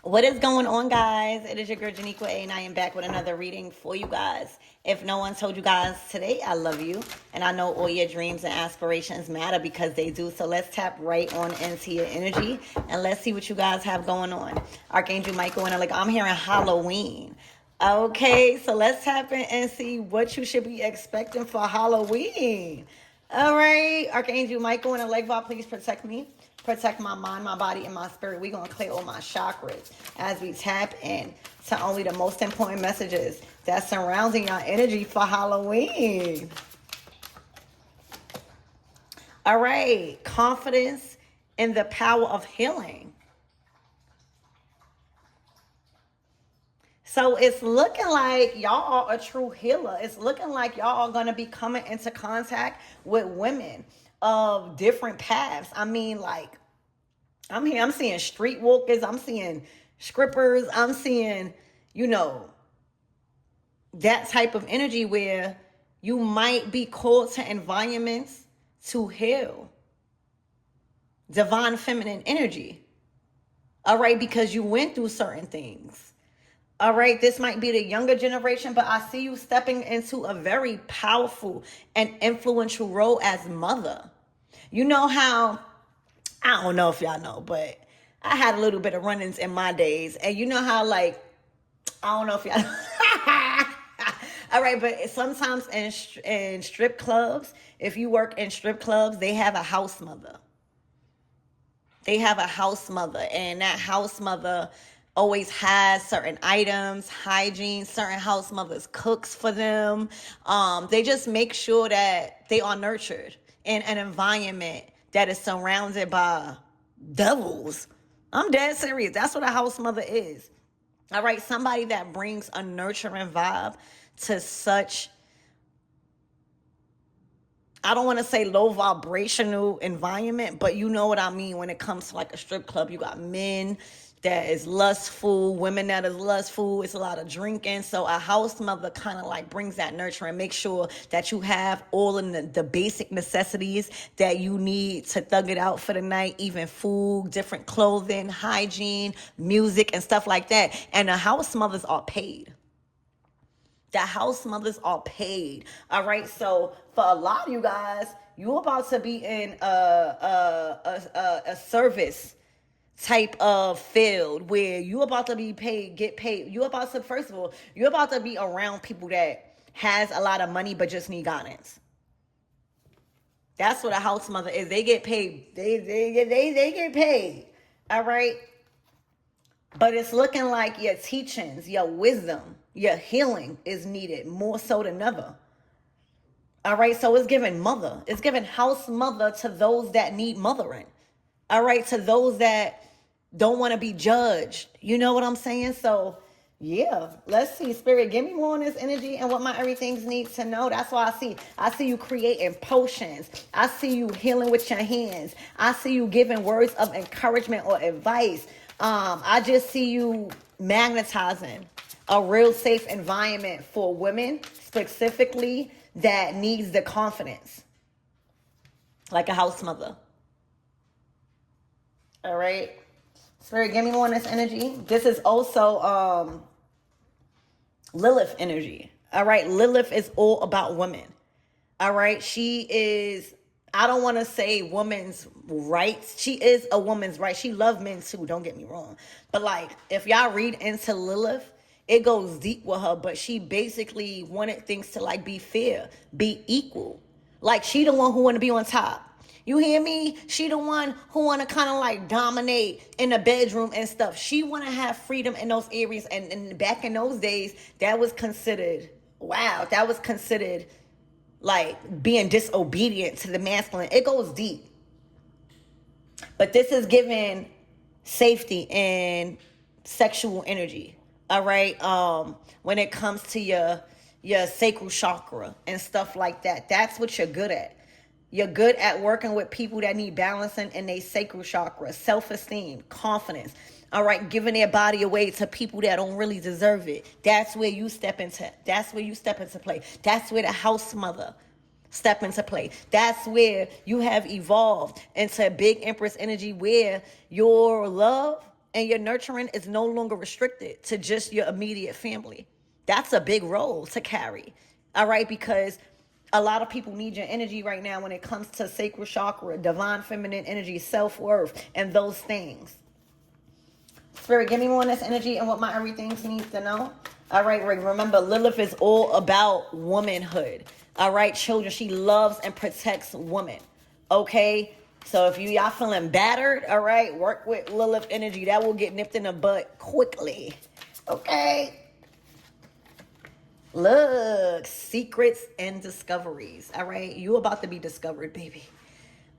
What is going on, guys? It is your girl Janiqua A, and I am back with another reading for you guys. If no one told you guys today, I love you, and I know all your dreams and aspirations matter because they do. So let's tap right on into your energy, and let's see what you guys have going on. Archangel Michael, and I'm hearing Halloween. Okay, so let's tap in and see what you should be expecting for Halloween. All right, Archangel Michael and Legva, please protect me. Protect my mind, my body, and my spirit. We're going to clear all my chakras as we tap in to only the most important messages that's surrounding your energy for Halloween. All right, confidence in the power of healing. So it's looking like y'all are a true healer. It's looking like y'all are going to be coming into contact with women of different paths. I mean, like, I'm seeing streetwalkers, I'm seeing strippers, I'm seeing, that type of energy where you might be called to environments to heal. Divine feminine energy. All right, because you went through certain things. All right, this might be the younger generation, but I see you stepping into a very powerful and influential role as mother. You know how, I don't know if y'all know, but I had a little bit of run-ins in my days. And you know how, I don't know if y'all all right, but sometimes in strip clubs, if you work in strip clubs, they have a house mother. They have a house mother, and that house mother always has certain items, hygiene. Certain house mothers cooks for them. They just make sure that they are nurtured in an environment that is surrounded by devils. I'm dead serious. That's what a house mother is. All right, somebody that brings a nurturing vibe to such, I don't want to say low vibrational environment, but you know what I mean when it comes to like a strip club. You got men that is lustful, women that is lustful. It's a lot of drinking. So a house mother kind of like brings that nurture and make sure that you have all of the basic necessities that you need to thug it out for the night, even food, different clothing, hygiene, music, and stuff like that. And the house mothers are paid. The house mothers are paid. All right. So for a lot of you guys, you're about to be in a service type of field where you about to be paid, get paid. You about to, first of all, you're about to be around people that has a lot of money but just need guidance. That's what a house mother is. They get paid. They get paid. All right. But it's looking like your teachings, your wisdom, your healing is needed more so than ever. All right. So it's giving mother. It's giving house mother to those that need mothering. All right. To those that don't want to be judged. You know what I'm saying? So yeah, let's see. Spirit, give me more on this energy and what my everything needs to know. That's why I see you creating potions. I see you healing with your hands. I see you giving words of encouragement or advice. I just see you magnetizing a real safe environment for women specifically that needs the confidence, like a house mother. All right. Spirit, give me more on this energy. This is also Lilith energy. All right. Lilith is all about women. All right. She is, I don't want to say woman's rights. She is a woman's right. She loves men too. Don't get me wrong. But like, if y'all read into Lilith, it goes deep with her. But she basically wanted things to like be fair, be equal. Like she the one who want to be on top. You hear me? She the one who want to kind of like dominate in the bedroom and stuff. She want to have freedom in those areas. And back in those days, that was considered, wow, that was considered like being disobedient to the masculine. It goes deep. But this is giving safety and sexual energy. All right. When it comes to your sacral chakra and stuff like that, that's what you're good at. You're good at working with people that need balancing in their sacral chakra, self-esteem, confidence. All right, giving their body away to people that don't really deserve it. That's where you step into. That's where you step into play. That's where the house mother step into play. That's where you have evolved into big Empress energy, where your love and your nurturing is no longer restricted to just your immediate family. That's a big role to carry. All right, because a lot of people need your energy right now when it comes to sacral chakra, divine feminine energy, self-worth, and those things. Spirit, give me more on this energy and what my everything needs to know. All right, remember, Lilith is all about womanhood. All right, children, she loves and protects women. Okay, so if y'all feeling battered, all right, work with Lilith energy. That will get nipped in the butt quickly. Okay. Look, secrets and discoveries. All right, you about to be discovered, baby.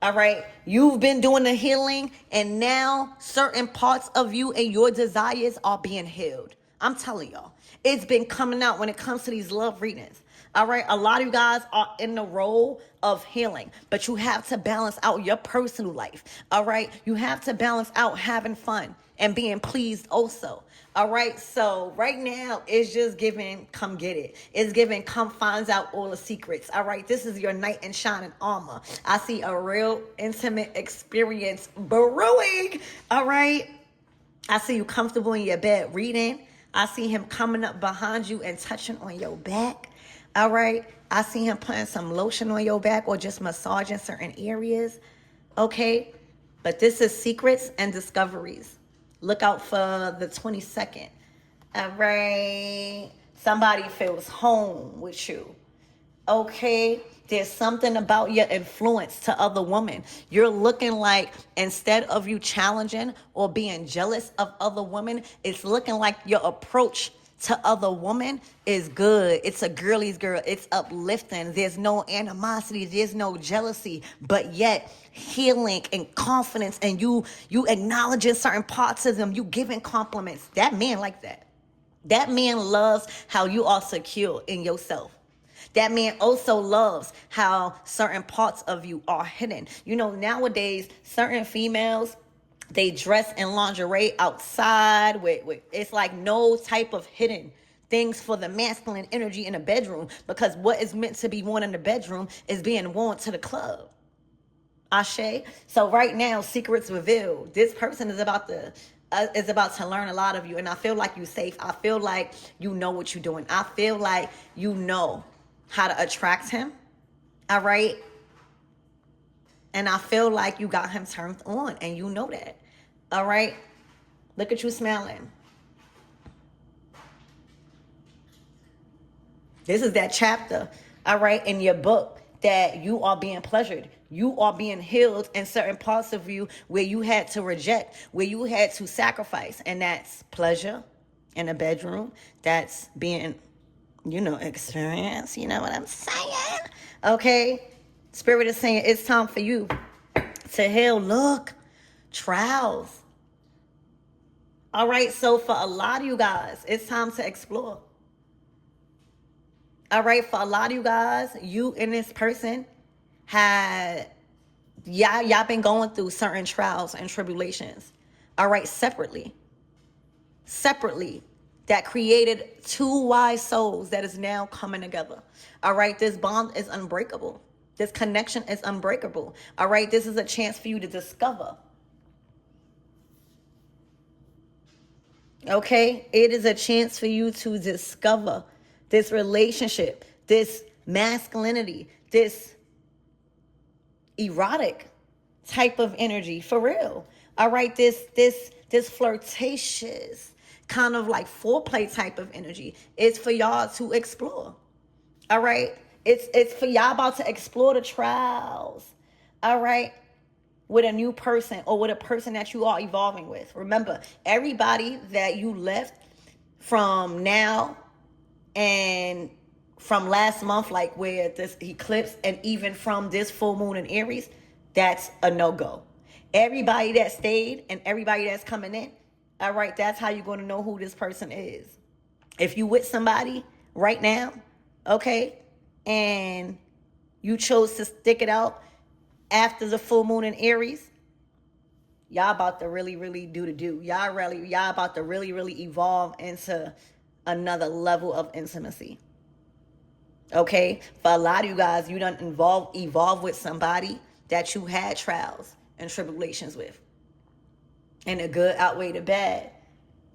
All right, you've been doing the healing, and now certain parts of you and your desires are being healed. I'm telling y'all, it's been coming out when it comes to these love readings. All right, a lot of you guys are in the role of healing, but you have to balance out your personal life. All right, you have to balance out having fun and being pleased also. All right, so right now it's just giving, come get it. It's giving, come find out all the secrets. All right, this is your knight in shining armor. I see a real intimate experience brewing. All right, I see you comfortable in your bed reading. I see him coming up behind you and touching on your back. All right, I see him putting some lotion on your back or just massaging certain areas. Okay, but this is secrets and discoveries. Look out for the 22nd. All right. Somebody feels home with you. Okay. There's something about your influence to other women. You're looking like, instead of you challenging or being jealous of other women, it's looking like your approach to other women is good. It's a girly's girl. It's uplifting. There's no animosity. There's no jealousy, but yet healing and confidence, and you acknowledging certain parts of them. You giving compliments. That man like that. That man loves how you are secure in yourself. That man also loves how certain parts of you are hidden. You know, nowadays, certain females, they dress in lingerie outside with it's like no type of hidden things for the masculine energy in the bedroom, because what is meant to be worn in the bedroom is being worn to the club. Ashe. So right now, secrets revealed. This person is about to learn a lot of you, and I feel like you're safe. I feel like you know what you're doing. I feel like you know how to attract him. All right. And I feel like you got him turned on, and you know that. All right. Look at you smiling. This is that chapter, all right, in your book that you are being pleasured. You are being healed in certain parts of you where you had to reject, where you had to sacrifice. And that's pleasure in the bedroom. That's being, experience. You know what I'm saying? Okay. Spirit is saying it's time for you to heal. Look, trials. All right. So for a lot of you guys, it's time to explore. All right, for a lot of you guys, you and this person had, y'all been going through certain trials and tribulations. All right, separately, that created two wise souls that is now coming together. All right, this bond is unbreakable. This connection is unbreakable. All right, this is a chance for you to discover. Okay, it is a chance for you to discover this relationship, this masculinity, this erotic type of energy, for real. All right, this flirtatious kind of like foreplay type of energy. It's for y'all to explore. All right, it's for y'all about to explore the trials. All right, with a new person or with a person that you are evolving with. Remember, everybody that you left from now and from last month, like where this eclipse, and even from this full moon in Aries, that's a no-go. Everybody that stayed and everybody that's coming in, all right, that's how you're going to know who this person is. If you with somebody right now, okay, and you chose to stick it out after the full moon in Aries, y'all about to really, really do the do. Y'all about to really, really evolve into another level of intimacy. Okay, for a lot of you guys, you done evolve with somebody that you had trials and tribulations with. and the good outweigh the bad.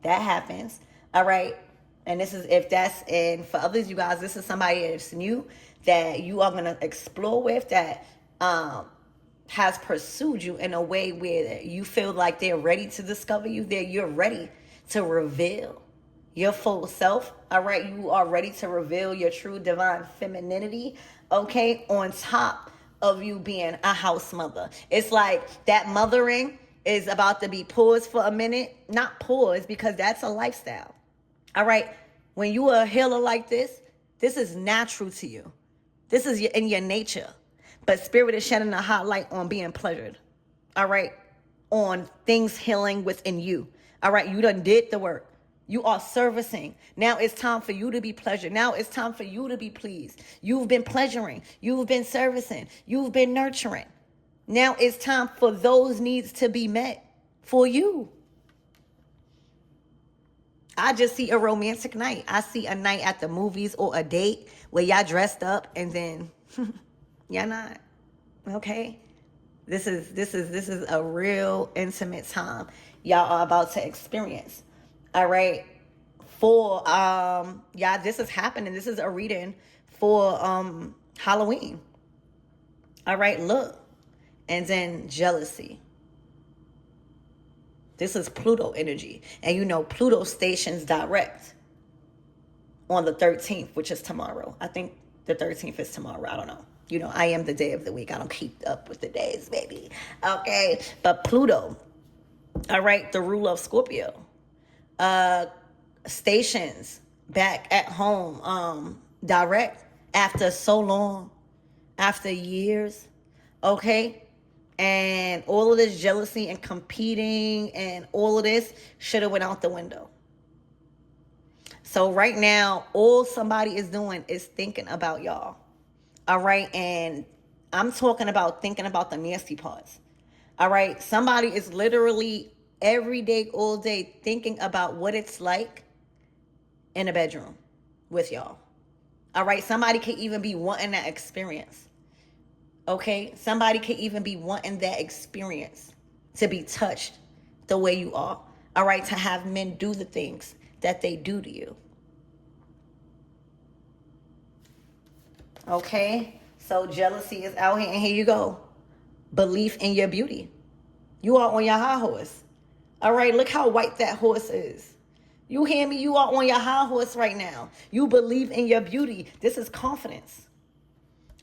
That happens. All right. And this is, if that's, and for others, you guys, this is somebody that's new that you are going to explore with, that has pursued you in a way where you feel like they're ready to discover you, that you're ready to reveal your full self. All right. You are ready to reveal your true divine femininity. Okay. On top of you being a house mother. It's like that mothering is about to be paused for a minute. Not paused, because that's a lifestyle. All right. When you are a healer like this is natural to you. This is in your nature. But spirit is shedding a hot light on being pleasured. All right. On things healing within you. All right. You done did the work. You are servicing. Now it's time for you to be pleasured. Now it's time for you to be pleased. You've been pleasuring. You've been servicing. You've been nurturing. Now it's time for those needs to be met for you. I just see a romantic night. I see a night at the movies or a date where y'all dressed up and then y'all not. Okay? This is a real intimate time y'all are about to experience. All right. For yeah, this is happening. This is a reading for Halloween. All right, look. And then jealousy. This is Pluto energy. And you know Pluto stations direct on the 13th, which is tomorrow. I think the 13th is tomorrow. I don't know. You know, I am the day of the week. I don't keep up with the days, baby. Okay. But Pluto, all right, the ruler of Scorpio, stations back at home, direct after so long, after years. Okay. And all of this jealousy and competing and all of this should have went out the window. So right now, all somebody is doing is thinking about y'all. All right. And I'm talking about thinking about the nasty parts. All right. Somebody is literally every day, all day thinking about what it's like in a bedroom with y'all. All right. Somebody could even be wanting that experience. Okay, somebody could even be wanting that experience, to be touched the way you are. All right, to have men do the things that they do to you. Okay, so jealousy is out here, and here you go. Belief in your beauty. You are on your high horse. All right, look how white that horse is. You hear me? You are on your high horse right now. You believe in your beauty. This is confidence.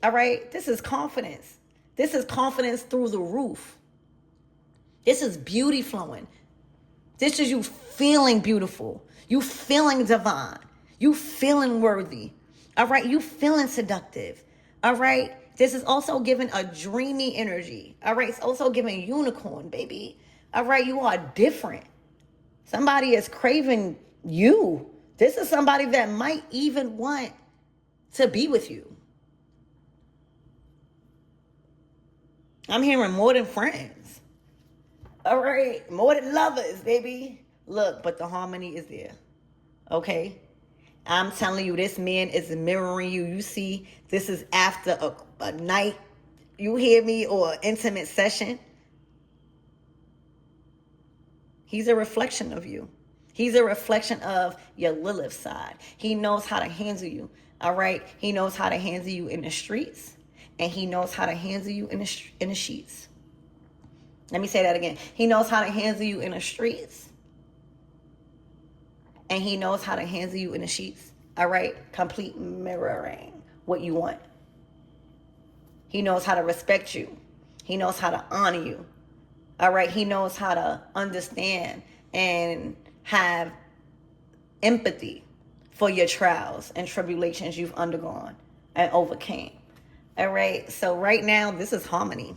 All right, this is confidence. This is confidence through the roof. This is beauty flowing. This is you feeling beautiful. You feeling divine. You feeling worthy. All right, you feeling seductive. All right, this is also giving a dreamy energy. All right, it's also giving unicorn, baby. All right, you are different. Somebody is craving you. This is somebody that might even want to be with you. I'm hearing more than friends. All right, more than lovers, baby. Look, but the harmony is there. Okay? I'm telling you, this man is mirroring you. You see, this is after a night, you hear me, or an intimate session. He's a reflection of you. He's a reflection of your Lilith side. He knows how to handle you. All right? He knows how to handle you in the streets. And he knows how to handle you in the sheets. Let me say that again. He knows how to handle you in the streets. And he knows how to handle you in the sheets. All right? Complete mirroring what you want. He knows how to respect you. He knows how to honor you. All right? He knows how to understand and have empathy for your trials and tribulations you've undergone and overcame. All right, so right now, this is harmony.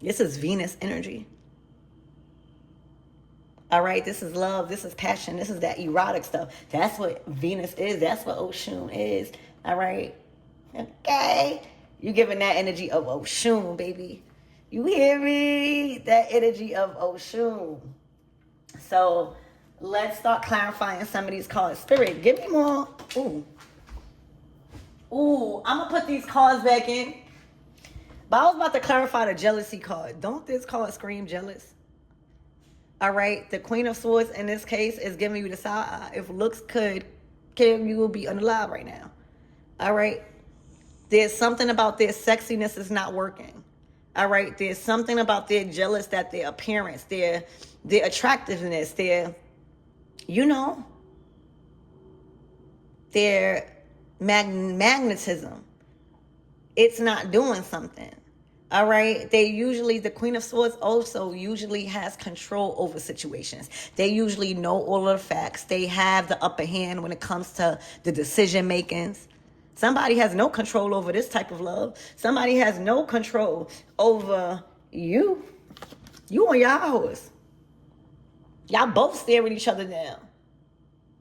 This is Venus energy. All right, this is love. This is passion. This is that erotic stuff. That's what Venus is. That's what Oshun is. All right, okay? You giving that energy of Oshun, baby. You hear me? That energy of Oshun. So let's start clarifying some of these cards. Spirit, give me more. Ooh, I'm going to put these cards back in. But I was about to clarify the jealousy card. Don't this card scream jealous? All right, the Queen of Swords in this case is giving you the side eye. If looks could kill, you will be unalive right now. All right, there's something about their sexiness is not working. All right, there's something about their jealous, that their appearance, their attractiveness, their, you know, their magnetism, it's not doing something. All right. They usually, the Queen of Swords also usually has control over situations. They usually know all of the facts. They have the upper hand when it comes to the decision makings. Somebody has no control over this type of love. Somebody has no control over you. You on your hours. Y'all both staring each other down.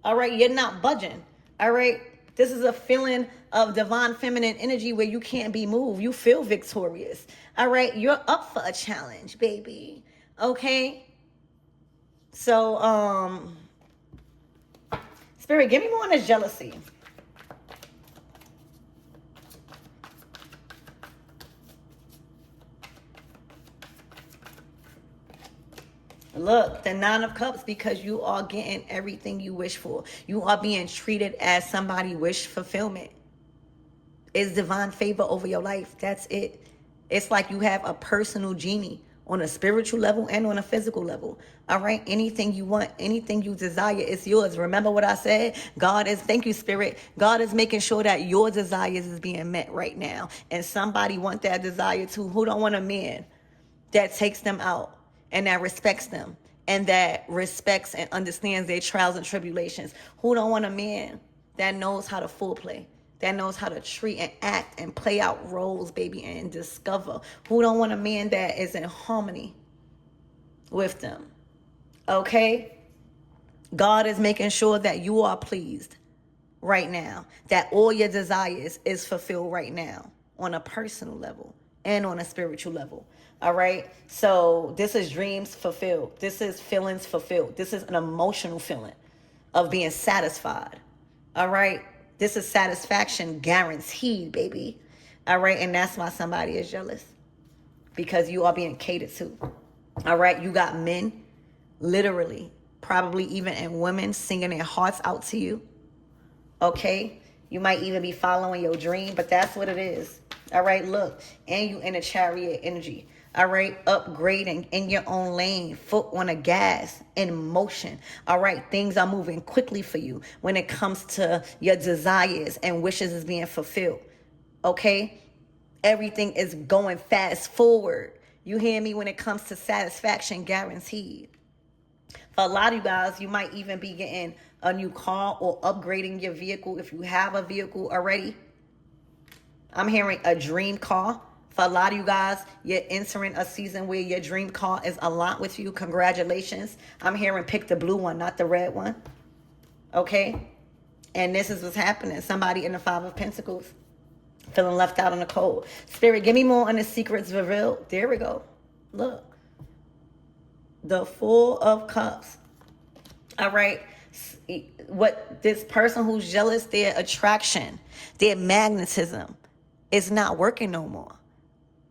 All right. You're not budging. All right. This is a feeling of divine feminine energy where you can't be moved. You feel victorious. All right. You're up for a challenge, baby. Okay. So, Spirit, give me more on this jealousy. Look, the Nine of Cups, because you are getting everything you wish for. You are being treated as somebody wish fulfillment. It's divine favor over your life. That's it. It's like you have a personal genie on a spiritual level and on a physical level. All right. Anything you want, anything you desire, it's yours. Remember what I said? God is, thank you, Spirit. God is making sure that your desires is being met right now. And somebody want that desire too. Who don't want a man that takes them out and that respects them and that respects and understands their trials and tribulations? Who don't want a man that knows how to foreplay, that knows how to treat and act and play out roles, baby, and discover? Who don't want a man that is in harmony with them? Okay? God is making sure that you are pleased right now, that all your desires is fulfilled right now on a personal level and on a spiritual level. All right. So this is dreams fulfilled. This is feelings fulfilled. This is an emotional feeling of being satisfied. All right. This is satisfaction guaranteed, baby. All right. And that's why somebody is jealous, because you are being catered to. All right. You got men, literally, probably even in women, singing their hearts out to you. Okay. You might even be following your dream, but that's what it is. All right. Look, and you in a chariot energy. All right, upgrading in your own lane, foot on the gas, in motion. All right, things are moving quickly for you when it comes to your desires and wishes is being fulfilled. Okay, everything is going fast forward. You hear me? When it comes to satisfaction guaranteed. For a lot of you guys, you might even be getting a new car or upgrading your vehicle if you have a vehicle already. I'm hearing a dream car. For a lot of you guys, you're entering a season where your dream car is aligned with you. Congratulations. I'm hearing pick the blue one, not the red one. Okay? And this is what's happening. Somebody in the Five of Pentacles feeling left out in the cold. Spirit, give me more on the secrets revealed. There we go. Look. The Four of Cups. All right? What this person who's jealous, their attraction, their magnetism is not working no more.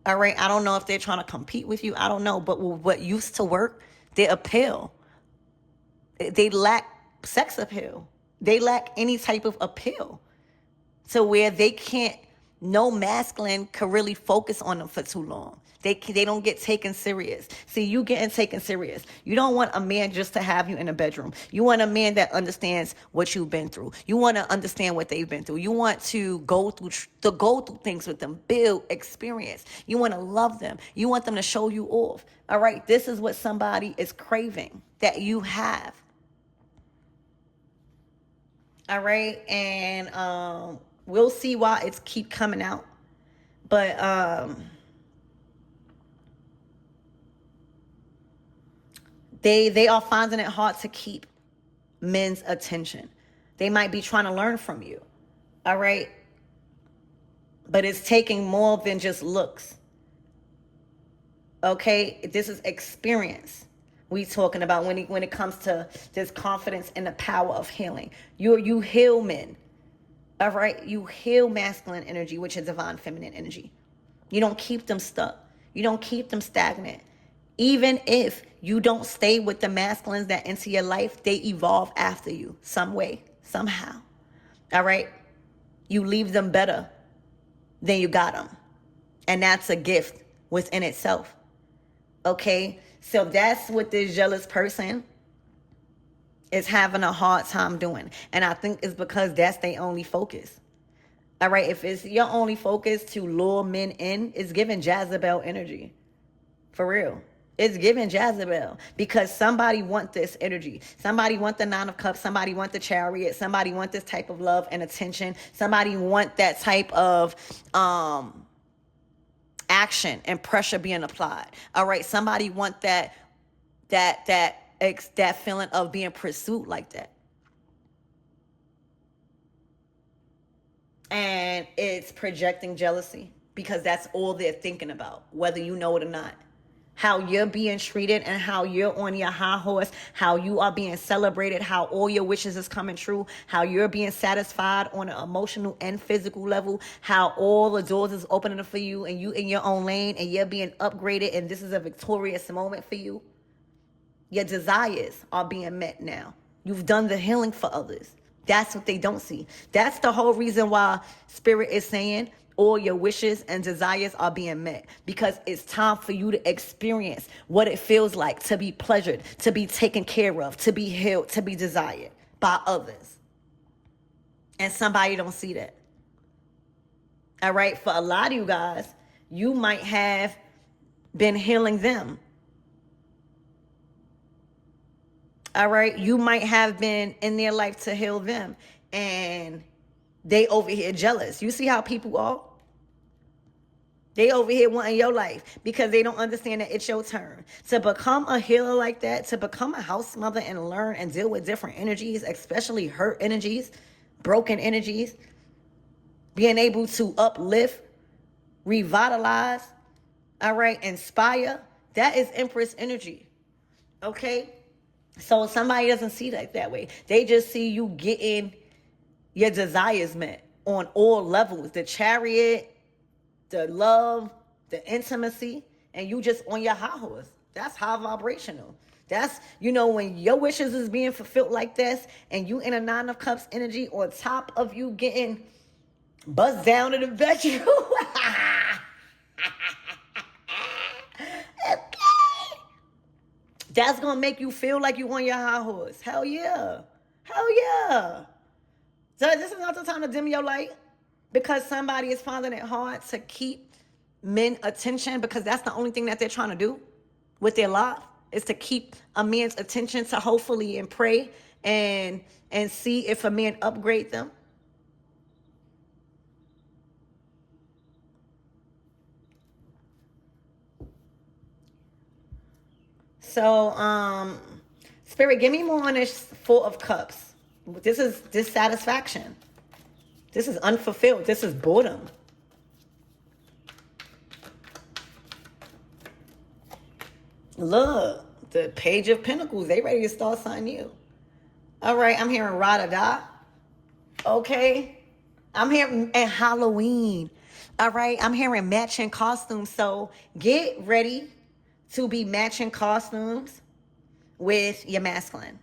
All right. I don't know if they're trying to compete with you. I don't know. But what used to work, their appeal, they lack sex appeal. They lack any type of appeal to where they can't, no masculine could really focus on them for too long. They don't get taken serious. See, you getting taken serious. You don't want a man just to have you in a bedroom. You want a man that understands what you've been through. You want to understand what they've been through. You want to go through things with them, build experience. You want to love them. You want them to show you off. All right, this is what somebody is craving that you have. All right, and we'll see why it's keep coming out, but They are finding it hard to keep men's attention. They might be trying to learn from you. All right. But it's taking more than just looks. Okay. This is experience we talking about when it comes to this confidence and the power of healing. You heal men. All right. You heal masculine energy, which is divine feminine energy. You don't keep them stuck. You don't keep them stagnant. Even if you don't stay with the masculines that enter your life, they evolve after you some way, somehow. All right? You leave them better than you got them. And that's a gift within itself. Okay? So that's what this jealous person is having a hard time doing. And I think it's because that's their only focus. All right? If it's your only focus to lure men in, it's giving Jezebel energy. For real. It's giving Jezebel, because somebody want this energy. Somebody want the Nine of Cups. Somebody want the Chariot. Somebody want this type of love and attention. Somebody want that type of action and pressure being applied. All right. Somebody want that feeling of being pursued like that. And it's projecting jealousy, because that's all they're thinking about, whether you know it or not. How you're being treated and how you're on your high horse, how you are being celebrated, how all your wishes is coming true, how you're being satisfied on an emotional and physical level, how all the doors is opening for you and you in your own lane and you're being upgraded and this is a victorious moment for you. Your desires are being met now. You've done the healing for others. That's what they don't see. That's the whole reason why Spirit is saying all your wishes and desires are being met, because it's time for you to experience what it feels like to be pleasured, to be taken care of, to be healed, to be desired by others. And somebody don't see that. All right. For a lot of you guys, you might have been healing them. All right. You might have been in their life to heal them, and they over here jealous. You see how people are? They over here wanting your life because they don't understand that it's your turn. To become a healer like that, to become a house mother and learn and deal with different energies, especially hurt energies, broken energies, being able to uplift, revitalize, all right, inspire, that is Empress energy. Okay? So somebody doesn't see that way. They just see you getting your desires met on all levels. The Chariot, the love, the intimacy, and you just on your high horse. That's high vibrational. That's, when your wishes is being fulfilled like this and you in a Nine of Cups energy on top of you getting buzzed down in the bedroom. That's going to make you feel like you on your high horse. Hell yeah. Hell yeah. So this is not the time to dim your light, because somebody is finding it hard to keep men attention, because that's the only thing that they're trying to do with their life, is to keep a man's attention, to hopefully and pray and see if a man upgrade them. So, Spirit, give me more on this Four of Cups. This is dissatisfaction. This is unfulfilled. This is boredom. Look, the Page of Pentacles. They ready to start something new. All right, I'm hearing ride or die. Okay. I'm hearing and Halloween. All right, I'm hearing matching costumes. So get ready to be matching costumes with your masculine.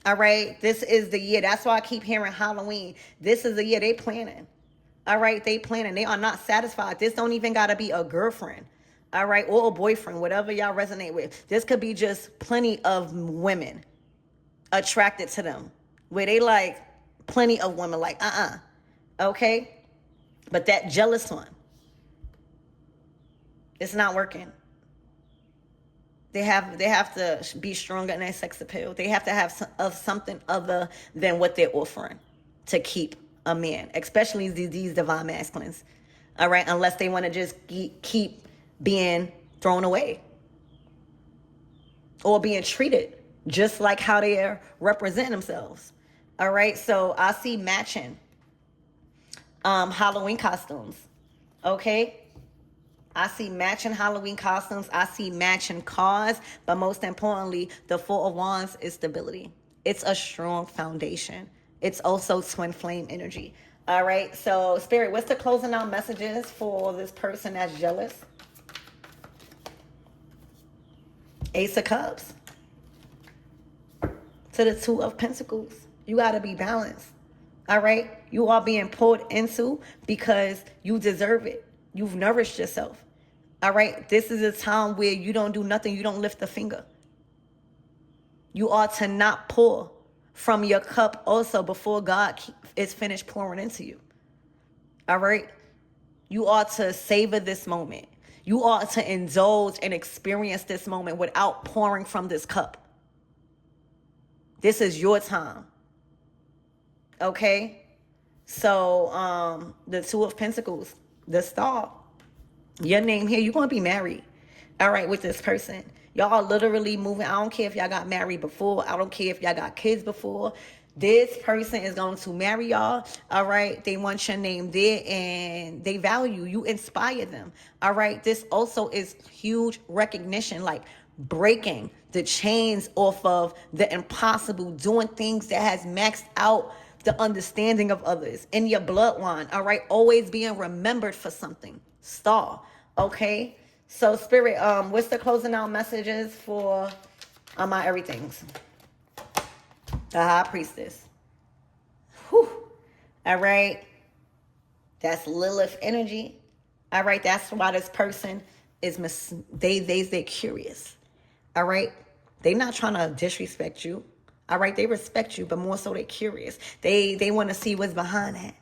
All right, this is the year. That's why I keep hearing Halloween. This is the year they planning. All right, they planning. They are not satisfied. This don't even got to be a girlfriend. All right, or a boyfriend, whatever y'all resonate with. This could be just plenty of women attracted to them, where they like plenty of women like, okay? But that jealous one, it's not working. They have to be stronger in their sex appeal. They have to have something other than what they're offering to keep a man, especially these divine masculines. All right, unless they want to just keep being thrown away or being treated just like how they are representing themselves. All right, so I see matching Halloween costumes. Okay. I see matching Halloween costumes. I see matching cars. But most importantly, the Four of Wands is stability. It's a strong foundation. It's also twin flame energy. All right. So, Spirit, what's the closing out messages for this person that's jealous? Ace of Cups to the Two of Pentacles. You got to be balanced. All right? You are being poured into because you deserve it. You've nourished yourself. All right? This is a time where you don't do nothing. You don't lift a finger. You are to not pour from your cup also before God is finished pouring into you. All right? You are to savor this moment. You are to indulge and experience this moment without pouring from this cup. This is your time. Okay? So, the Two of Pentacles, the Star, your name here, you're going to be married. All right, with this person. Y'all are literally moving. I don't care if y'all got married before. I don't care if y'all got kids before. This person is going to marry y'all. All right. They want your name there and they value you. Inspire them. All right. This also is huge recognition, like breaking the chains off of the impossible, doing things that has maxed out the understanding of others in your bloodline. All right. Always being remembered for something. Star. Okay. So Spirit, what's the closing out messages for my everythings? The High Priestess. Whew. All right. That's Lilith energy. All right. That's why this person is they're curious. All right. They're not trying to disrespect you. All right. They respect you, but more so they're curious. They want to see what's behind that.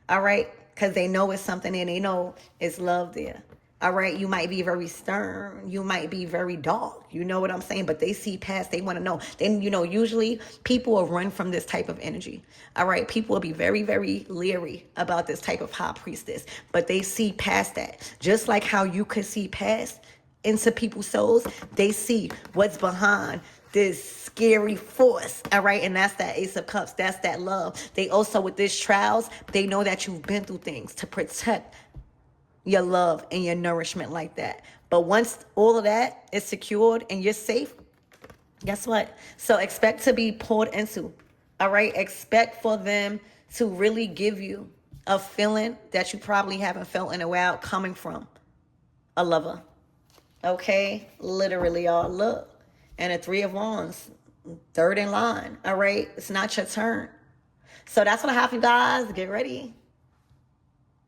All right. Because they know it's something and they know it's love there. All right, you might be very stern. You might be very dark. You know what I'm saying? But they see past. They want to know. Then, usually people will run from this type of energy. All right, people will be very, very leery about this type of high priestess. But they see past that. Just like how you could see past into people's souls, they see what's behind this scary force. All right, and that's that Ace of Cups. That's that love. They also, with this trials, they know that you've been through things to protect your love and your nourishment like that. But once all of that is secured and you're safe, guess what? So expect to be poured into. All right. Expect for them to really give you a feeling that you probably haven't felt in a while coming from a lover. Okay. Literally, y'all, look. And a Three of Wands, third in line. All right. It's not your turn. So that's what I have for you guys. Get ready.